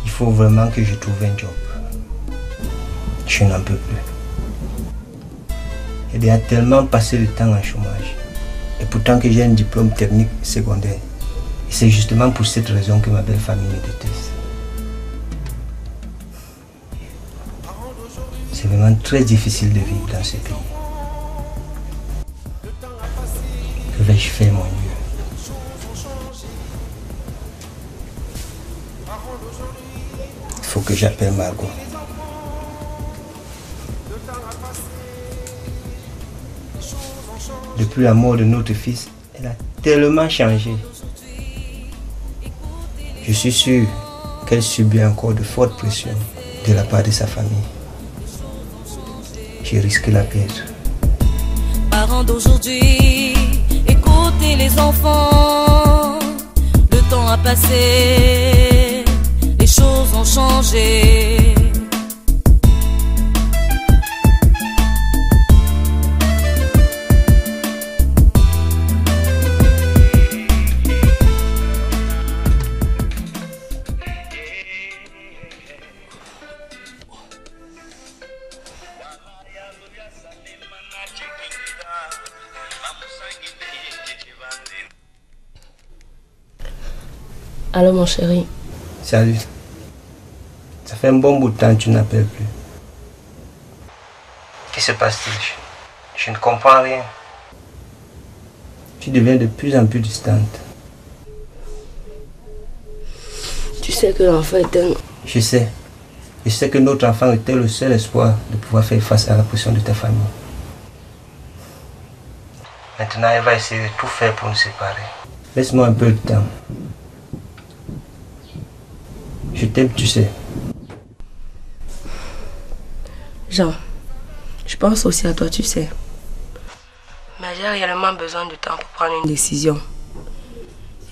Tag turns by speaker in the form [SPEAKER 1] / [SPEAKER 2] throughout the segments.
[SPEAKER 1] Il faut vraiment que je trouve un job. Je n'en peux plus. J'ai déjà tellement passé le temps en chômage. Et pourtant que j'ai un diplôme technique secondaire. Et c'est justement pour cette raison que ma belle famille me déteste. C'est vraiment très difficile de vivre dans ce pays. Que vais-je faire, mon Dieu? Il faut que j'appelle Margot. Depuis la mort de notre fils, elle a tellement changé. Je suis sûr qu'elle subit encore de fortes pressions de la part de sa famille. Je risque la perdre.
[SPEAKER 2] Parents d'aujourd'hui, écoutez les enfants. Le temps a passé, les choses ont changé.
[SPEAKER 3] Allô mon chéri.
[SPEAKER 1] Salut. Ça fait un bon bout de temps que tu n'appelles plus. Qu'est-ce qui se passe-t-il? Je ne comprends rien. Tu deviens de plus en plus distante.
[SPEAKER 3] Tu sais que l'enfant est un...
[SPEAKER 1] Je sais. Je sais que notre enfant était le seul espoir de pouvoir faire face à la pression de ta famille. Maintenant, elle va essayer de tout faire pour nous séparer. Laisse-moi un peu de temps. Je t'aime, tu sais.
[SPEAKER 3] Jean, je pense aussi à toi, tu sais. Mais j'ai réellement besoin de temps pour prendre une décision.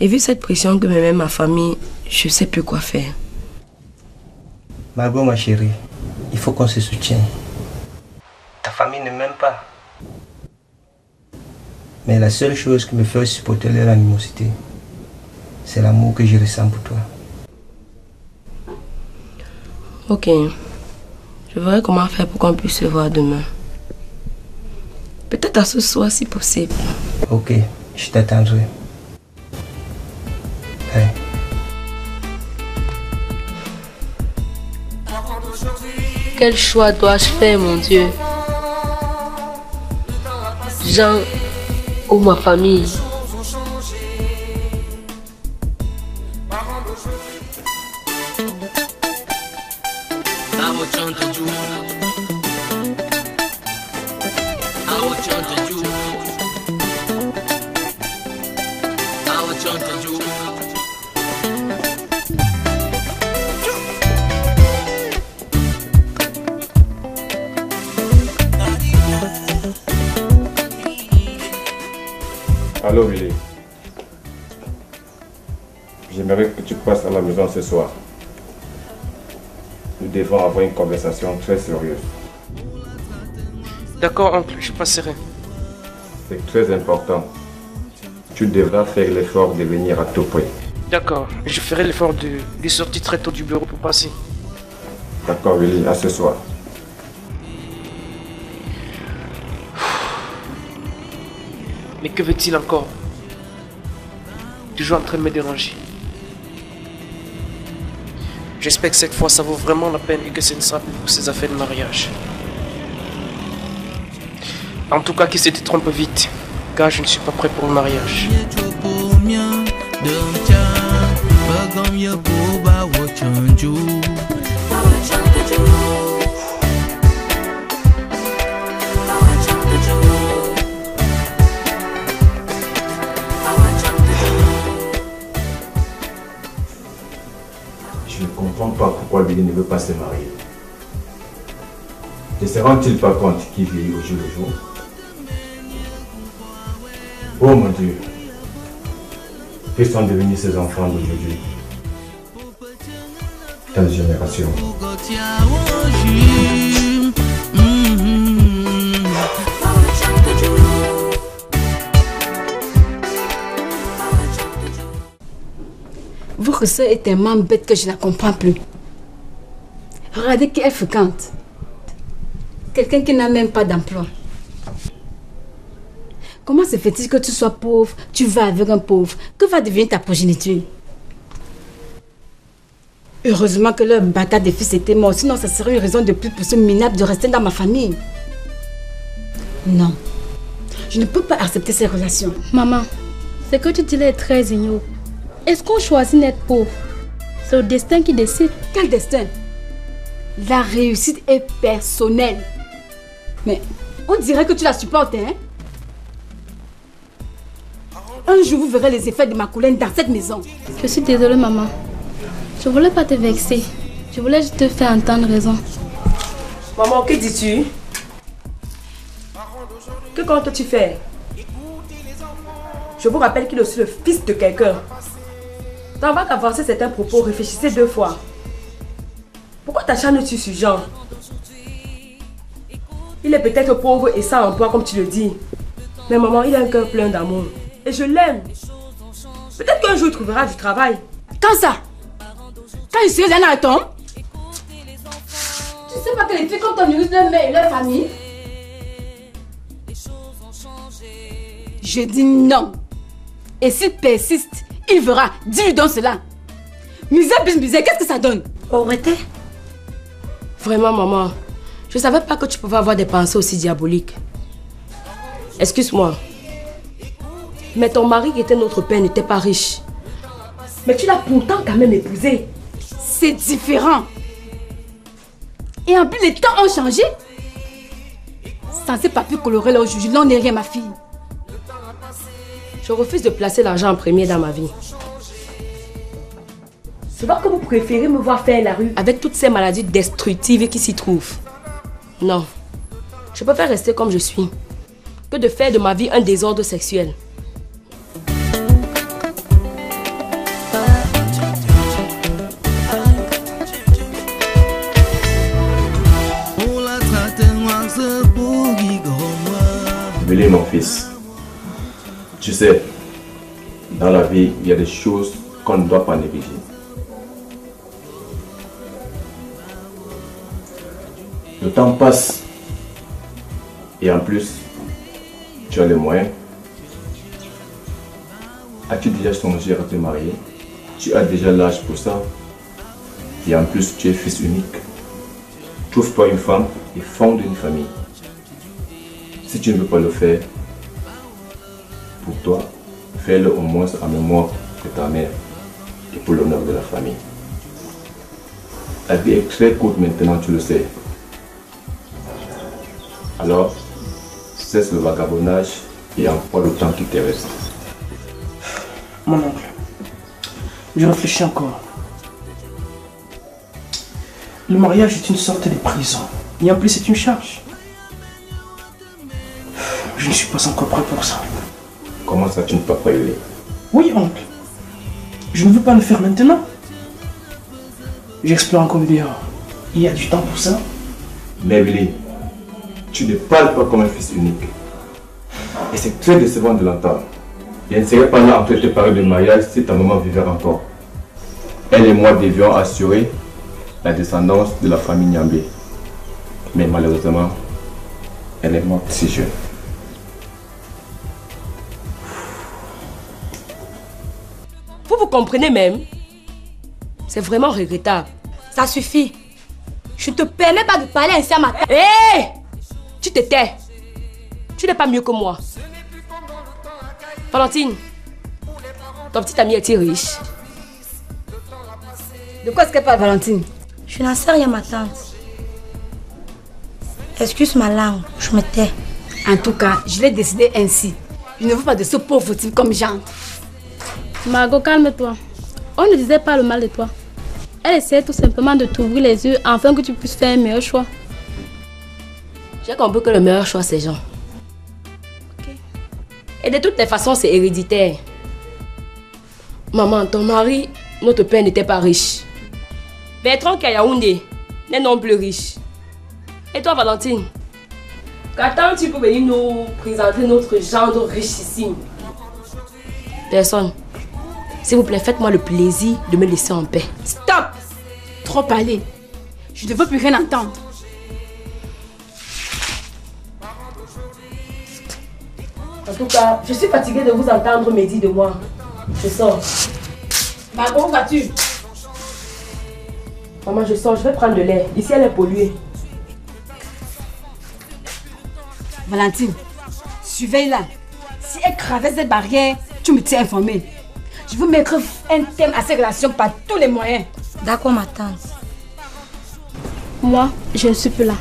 [SPEAKER 3] Et vu cette pression que me met ma famille, je sais plus quoi faire.
[SPEAKER 1] Margot, ma chérie, il faut qu'on se soutienne. Ta famille ne m'aime pas. Mais la seule chose qui me fait supporter leur animosité, c'est l'amour que je ressens pour toi.
[SPEAKER 3] Ok. Je verrai comment faire pour qu'on puisse se voir demain. Peut-être à ce soir si possible.
[SPEAKER 1] Ok, je t'attendrai. Hey.
[SPEAKER 3] Quel choix dois-je faire, mon Dieu? Jean ou ma famille?
[SPEAKER 4] Allô Willy, j'aimerais que tu passes à la maison ce soir. Nous devons avoir une conversation très sérieuse.
[SPEAKER 5] D'accord oncle, je passerai.
[SPEAKER 4] C'est très important. Tu devras faire l'effort de venir à tout prix.
[SPEAKER 5] D'accord, je ferai l'effort de sortir très tôt du bureau pour passer.
[SPEAKER 4] D'accord Willy, à ce soir.
[SPEAKER 5] Mais que veut-il encore? Toujours en train de me déranger. J'espère que cette fois ça vaut vraiment la peine et que ce ne sera plus pour ces affaires de mariage. En tout cas qu'il se détrompe vite, car je ne suis pas prêt pour le mariage.
[SPEAKER 4] Je ne comprends pas pourquoi Billy ne veut pas se marier. Ne se rend-il pas compte qu'il vieillit au jour le jour? Oh mon Dieu, que sont devenus ces enfants d'aujourd'hui? Quelle génération?
[SPEAKER 6] Votre soeur est tellement bête que je ne la comprends plus. Regardez qui elle fréquente. Quelqu'un qui n'a même pas d'emploi. Comment se fait-il que tu sois pauvre, tu vas avec un pauvre? Que va devenir ta progéniture? Heureusement que leur bâtard de fils était mort, sinon ça serait une raison de plus pour ce minable de rester dans ma famille. Non, je ne peux pas accepter ces relations.
[SPEAKER 7] Maman, ce que tu dis là est très ignoble. Est-ce qu'on choisit d'être pauvre? C'est le destin qui décide.
[SPEAKER 6] Quel destin? La réussite est personnelle. Mais on dirait que tu la supportes, hein? Un jour, vous verrez les effets de ma colère dans cette maison.
[SPEAKER 7] Je suis désolée, maman. Je voulais pas te vexer. Je voulais juste te faire entendre raison.
[SPEAKER 3] Maman, que dis-tu? Que comptes-tu faire? Je vous rappelle qu'il est aussi le fils de quelqu'un. Avant qu'avancer certains propos, réfléchissez 2 fois. Pourquoi t'acharnes-tu sur Jean? Il est peut-être pauvre et sans emploi comme tu le dis. Mais maman, il a un cœur plein d'amour. Et je l'aime. Peut-être qu'un jour il trouvera du travail.
[SPEAKER 6] Quand ça? Quand il serait dans la tombe? Tu sais pas que les filles comme toi nourrissent leur mère et leur famille? Je dis non. Et s'il persiste, il verra. Dis-lui donc cela. Misère, misère, qu'est-ce que ça donne?
[SPEAKER 3] Arrêtez. Vraiment, maman. Je ne savais pas que tu pouvais avoir des pensées aussi diaboliques. Excuse-moi. Mais ton mari qui était notre père n'était pas riche. Mais tu l'as pourtant quand même épousé.
[SPEAKER 6] C'est différent. Et en plus, les temps ont changé. Censé pas plus colorer leur juge, l'on n'est rien, ma fille.
[SPEAKER 3] Je refuse de placer l'argent en premier dans ma vie. C'est vrai que vous préférez me voir faire la rue avec toutes ces maladies destructives qui s'y trouvent. Non. Je préfère rester comme je suis que de faire de ma vie un désordre sexuel.
[SPEAKER 4] Billy, mon fils, tu sais, dans la vie, il y a des choses qu'on ne doit pas négliger. Le temps passe et en plus, tu as les moyens. As-tu déjà songé à te marier? Tu as déjà l'âge pour ça. Et en plus, tu es fils unique. Trouve-toi une femme et fonde une famille. Si tu ne veux pas le faire, pour toi, fais-le au moins en mémoire de ta mère et pour l'honneur de la famille. La vie est très courte maintenant, tu le sais. Alors, cesse le vagabondage et emploie le temps qui te reste.
[SPEAKER 5] Mon oncle, je réfléchis encore. Le mariage est une sorte de prison. Et en plus, c'est une charge. Je ne suis pas encore prêt pour ça.
[SPEAKER 4] Comment ça, tu n'es pas prêt, Willy?
[SPEAKER 5] Oui, oncle. Je ne veux pas le faire maintenant. J'explore encore dehors. Il y a du temps pour ça.
[SPEAKER 4] Mais Willy, tu ne parles pas comme un fils unique. Et c'est très décevant de l'entendre. Je ne serais pas là en train de te parler de mariage si ta maman vivait encore. Elle et moi devions assurer la descendance de la famille Nyambé. Mais malheureusement, elle est morte si jeune.
[SPEAKER 3] Vous comprenez même? C'est vraiment regrettable.
[SPEAKER 6] Ça suffit. Je ne te permets pas de parler ainsi à ma tante.
[SPEAKER 3] Hé! Tu te tais. Tu n'es pas mieux que moi. Valentine, ton petit ami est-il riche?
[SPEAKER 6] De quoi est-ce qu'elle parle, Valentine?
[SPEAKER 8] Je n'en sais rien, ma tante. Excuse ma langue, je me tais.
[SPEAKER 6] En tout cas, je l'ai décidé ainsi. Je ne veux pas de ce pauvre type comme Jean.
[SPEAKER 7] Margot, calme-toi. On ne disait pas le mal de toi. Elle essaie tout simplement de t'ouvrir les yeux afin que tu puisses faire un meilleur choix.
[SPEAKER 3] J'ai compris que le meilleur choix, c'est Jean.
[SPEAKER 7] Okay.
[SPEAKER 3] Et de toutes les façons, c'est héréditaire. Maman, ton mari, notre père n'était pas riche. Bertrand Kayaoundé n'est non plus riche. Et toi, Valentine, qu'attends-tu pour venir nous présenter notre gendre richissime? Personne. S'il vous plaît, faites-moi le plaisir de me laisser en paix.
[SPEAKER 6] Stop! Trop parler. Je ne veux plus rien entendre.
[SPEAKER 3] En tout cas, je suis fatiguée de vous entendre me dire de moi. Je sors.
[SPEAKER 6] Margot, où vas-tu?
[SPEAKER 3] Maman, je sors, je vais prendre de l'air. Ici, elle est polluée.
[SPEAKER 6] Valentine, surveille-la. Si elle traverse cette barrière, tu me tiens informée. Je veux mettre un terme à ces relations par tous les moyens.
[SPEAKER 8] D'accord, ma tante.
[SPEAKER 7] Moi, je ne suis plus là.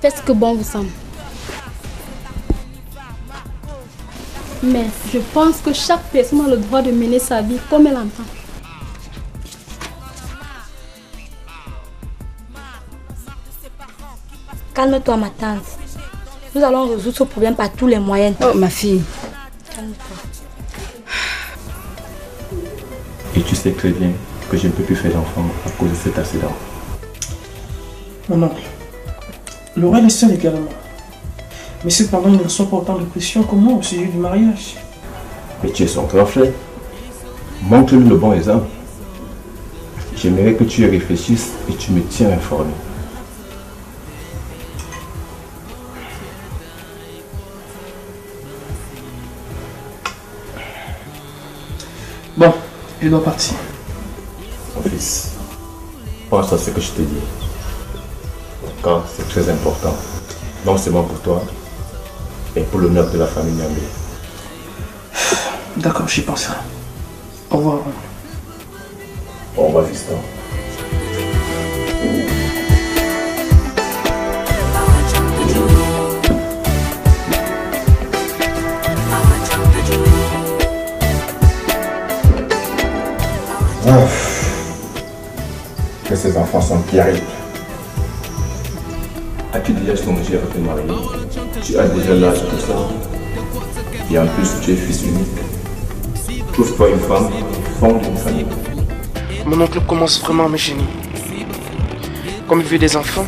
[SPEAKER 7] Faites ce que bon vous semble. Mais je pense que chaque personne a le droit de mener sa vie comme elle entend.
[SPEAKER 8] Calme-toi, ma tante. Nous allons résoudre ce problème par tous les moyens.
[SPEAKER 6] Oh, ma fille.
[SPEAKER 8] Calme-toi.
[SPEAKER 4] Et tu sais très bien que je ne peux plus faire d'enfant à cause de cet accident.
[SPEAKER 5] Mon oncle, Laurel est seule également. Mais cependant, il ne reçoit pas autant de pression que moi au sujet du mariage.
[SPEAKER 4] Mais tu es son grand frère. Montre-lui le bon exemple. J'aimerais que tu y réfléchisses et tu me tiens informé.
[SPEAKER 5] Bon, je dois partir.
[SPEAKER 4] Mon fils, pense à ce que je te dis. Car c'est très important. Non seulement pour toi, mais pour l'honneur de la famille Nyambé.
[SPEAKER 5] D'accord, j'y penserai. Au revoir.
[SPEAKER 4] Au revoir, fiston. Que ces enfants sont terribles. As-tu déjà songé à te marier? Tu as déjà l'âge pour ça. Et en plus, tu es fils unique. Trouve-toi une femme, fonde une famille.
[SPEAKER 5] Mon oncle commence vraiment à me gêner. Comme il veut des enfants,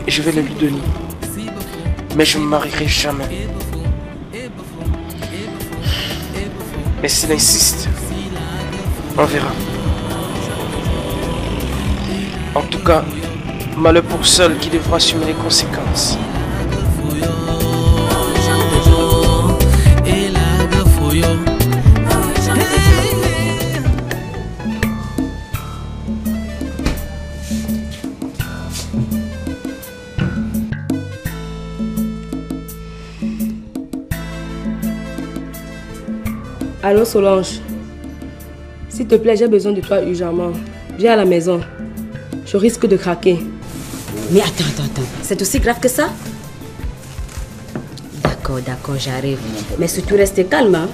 [SPEAKER 5] je vais les lui donner. Mais je ne me marierai jamais. Et s'il insiste, on verra. En tout cas, malheur pour seul qui devra assumer les conséquences.
[SPEAKER 3] Allô Solange, s'il te plaît, j'ai besoin de toi urgemment. Viens à la maison. Je risque de craquer.
[SPEAKER 6] Mais attends. C'est aussi grave que ça? D'accord, j'arrive. Mais surtout restez calme, hein?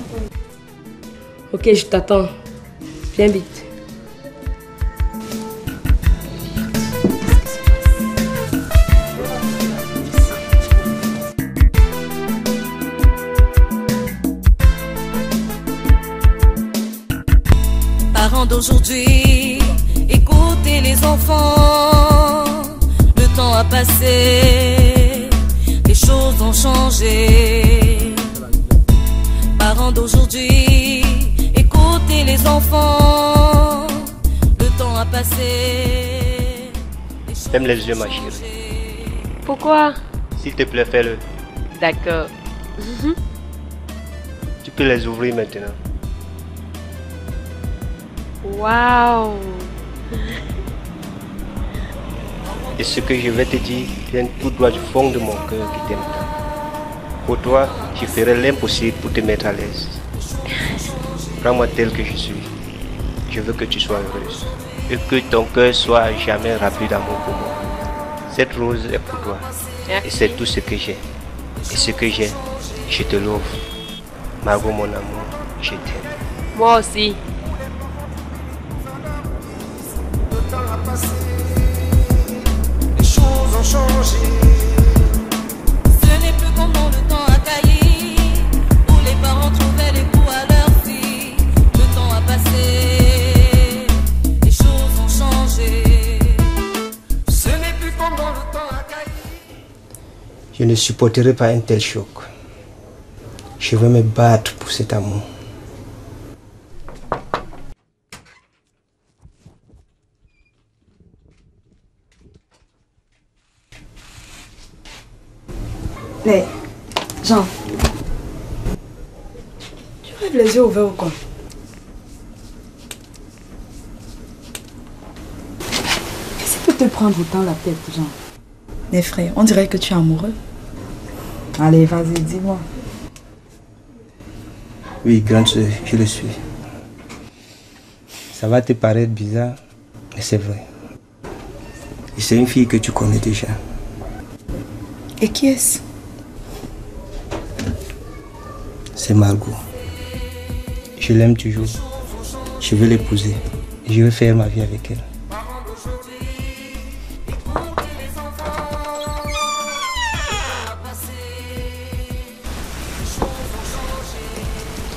[SPEAKER 3] Ok, je t'attends. Viens vite.
[SPEAKER 2] Parents d'aujourd'hui, écoutez les enfants. Le temps a passé, les choses ont changé. Parents d'aujourd'hui, écoutez les enfants. Le temps a passé.
[SPEAKER 1] Ferme les yeux, ma chérie.
[SPEAKER 9] Pourquoi?
[SPEAKER 1] S'il te plaît, fais-le.
[SPEAKER 9] D'accord.
[SPEAKER 1] Tu peux les ouvrir maintenant.
[SPEAKER 9] Waouh!
[SPEAKER 1] Et ce que je vais te dire vient tout droit du fond de mon cœur qui t'aime tant. Pour toi, je ferai l'impossible pour te mettre à l'aise. Prends-moi tel que je suis. Je veux que tu sois heureuse. Et que ton cœur soit jamais rempli d'amour pour moi. Cette rose est pour toi. Et c'est tout ce que j'ai. Et ce que j'ai, je te l'offre. Margot, mon amour, je t'aime.
[SPEAKER 9] Moi aussi.
[SPEAKER 2] Les choses ont changé. Ce n'est plus comme dans le temps à Cailly, où les parents trouvaient les coups à leurs filles. Le temps a passé, les choses ont changé. Ce n'est plus comme dans le temps à Cailly.
[SPEAKER 1] Je ne supporterai pas un tel choc. Je veux me battre pour cet amour.
[SPEAKER 6] Mais, Jean, tu rêves les yeux ouverts ou quoi? Qu'est-ce qui peut te prendre autant la tête, Jean?
[SPEAKER 10] Mais frère, on dirait que tu es amoureux.
[SPEAKER 6] Allez, vas-y, dis-moi.
[SPEAKER 1] Oui, grande soeur, je le suis. Ça va te paraître bizarre, mais c'est vrai. Et c'est une fille que tu connais déjà.
[SPEAKER 10] Et qui est-ce?
[SPEAKER 1] C'est Margot. Je l'aime toujours. Je veux l'épouser. Et je veux faire ma vie avec elle.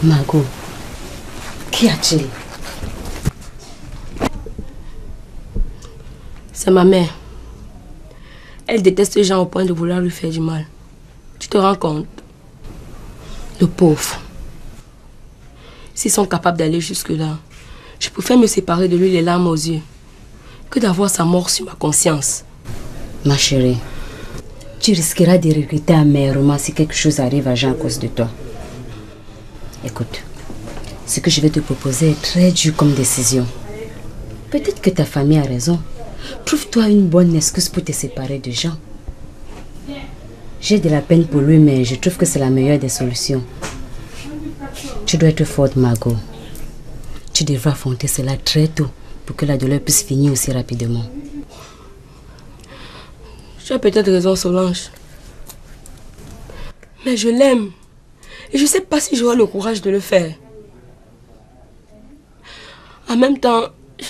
[SPEAKER 6] Margot, qu'y a-t-il?
[SPEAKER 3] C'est ma mère. Elle déteste Jean au point de vouloir lui faire du mal. Tu te rends compte? Le pauvre. S'ils sont capables d'aller jusque-là, je préfère me séparer de lui les larmes aux yeux que d'avoir sa mort sur ma conscience.
[SPEAKER 6] Ma chérie, tu risqueras de regretter amèrement si quelque chose arrive à Jean à cause de toi. Écoute, ce que je vais te proposer est très dur comme décision. Peut-être que ta famille a raison. Trouve-toi une bonne excuse pour te séparer de Jean. J'ai de la peine pour lui, mais je trouve que c'est la meilleure des solutions. Tu dois être forte, Margot. Tu devras affronter cela très tôt pour que la douleur puisse finir aussi rapidement.
[SPEAKER 3] Tu as peut-être raison, Solange. Mais je l'aime. Et je ne sais pas si j'aurai le courage de le faire. En même temps,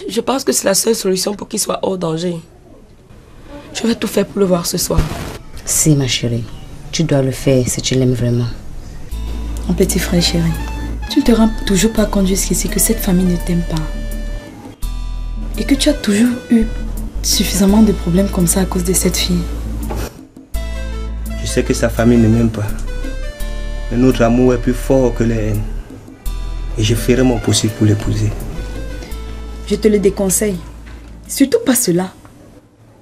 [SPEAKER 3] je pense que c'est la seule solution pour qu'il soit hors danger. Je vais tout faire pour le voir ce soir.
[SPEAKER 6] Si, ma chérie. Tu dois le faire si tu l'aimes vraiment.
[SPEAKER 10] Mon petit frère chéri, tu ne te rends toujours pas compte jusqu'ici que cette famille ne t'aime pas. Et que tu as toujours eu suffisamment de problèmes comme ça à cause de cette fille.
[SPEAKER 1] Je sais que sa famille ne m'aime pas. Mais notre amour est plus fort que la haine. Et je ferai mon possible pour l'épouser.
[SPEAKER 10] Je te le déconseille. Surtout pas cela.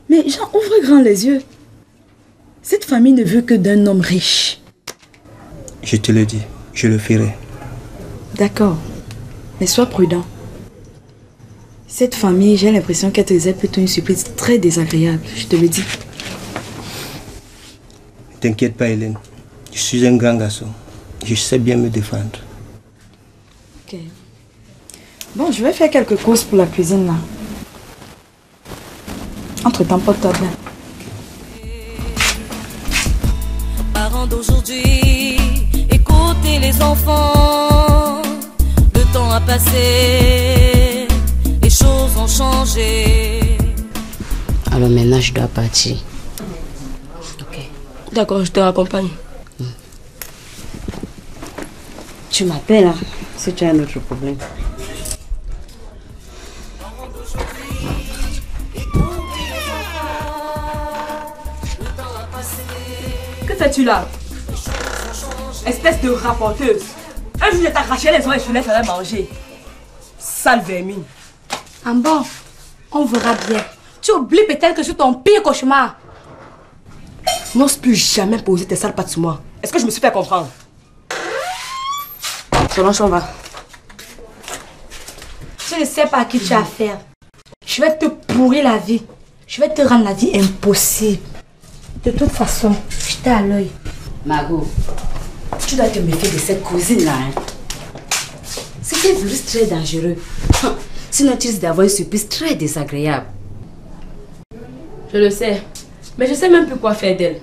[SPEAKER 10] Mais Jean, ouvre grand les yeux. Cette famille ne veut que d'un homme riche.
[SPEAKER 1] Je te le dis, je le ferai.
[SPEAKER 10] D'accord. Mais sois prudent. Cette famille, j'ai l'impression qu'elle te réserve plutôt une surprise très désagréable. Je te le dis.
[SPEAKER 1] Ne t'inquiète pas, Hélène. Je suis un grand garçon. Je sais bien me défendre.
[SPEAKER 10] Ok. Bon, je vais faire quelques courses pour la cuisine là. Entre-temps, porte-toi bien.
[SPEAKER 2] Parents d'aujourd'hui, écoutez les enfants. Le temps a a passé, les choses ont changé.
[SPEAKER 6] Alors maintenant, je dois partir.
[SPEAKER 3] Ok. D'accord, je te raccompagne.
[SPEAKER 6] Tu m'appelles hein, si tu as un autre problème.
[SPEAKER 8] Que fais-tu là? Espèce de rapporteuse. Un jour, je t'arrachais les oreilles et je te laisserai manger. Sale vermine.
[SPEAKER 11] Ah bon, on verra bien. Tu oublies peut-être que je suis ton pire cauchemar.
[SPEAKER 8] N'ose plus jamais poser tes sales pattes sur moi. Est-ce que je me suis fait comprendre? Solange, on va.
[SPEAKER 11] Je ne sais pas à qui tu as affaire. Je vais te pourrir la vie. Je vais te rendre la vie impossible. De toute façon, je t'ai à l'œil.
[SPEAKER 6] Margot, tu dois te méfier de cette cousine-là. Hein? C'est un virus très dangereux. Sinon, tu risques d'avoir une surprise très désagréable.
[SPEAKER 3] Je le sais. Mais je sais même plus quoi faire d'elle.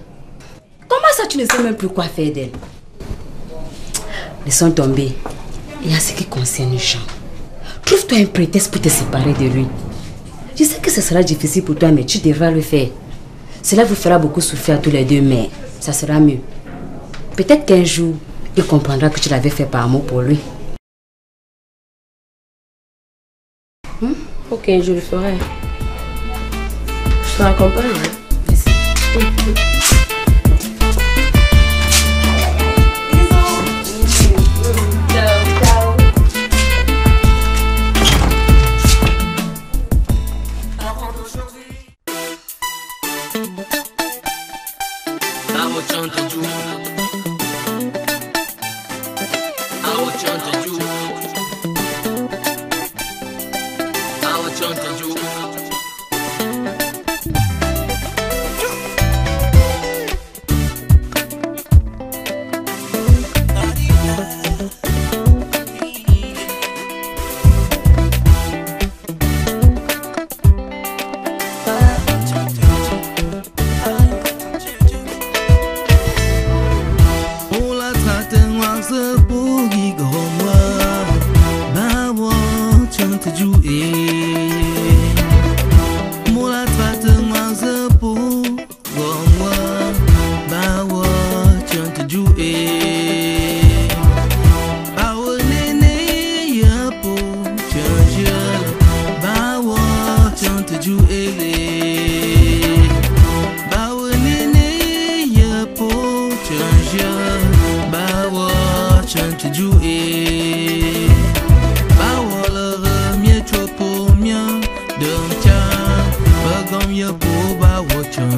[SPEAKER 6] Comment ça, tu ne sais même plus quoi faire d'elle? Laissons tomber. Il y a ce qui concerne Jean. Trouve-toi un prétexte pour te séparer de lui. Je sais que ce sera difficile pour toi, mais tu devras le faire. Cela vous fera beaucoup souffrir à tous les deux, mais ça sera mieux. Peut-être qu'un jour, il comprendra que tu l'avais fait par amour pour lui.
[SPEAKER 3] Ok, je le ferai. Je te raccompagne.
[SPEAKER 6] Merci.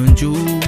[SPEAKER 12] Don't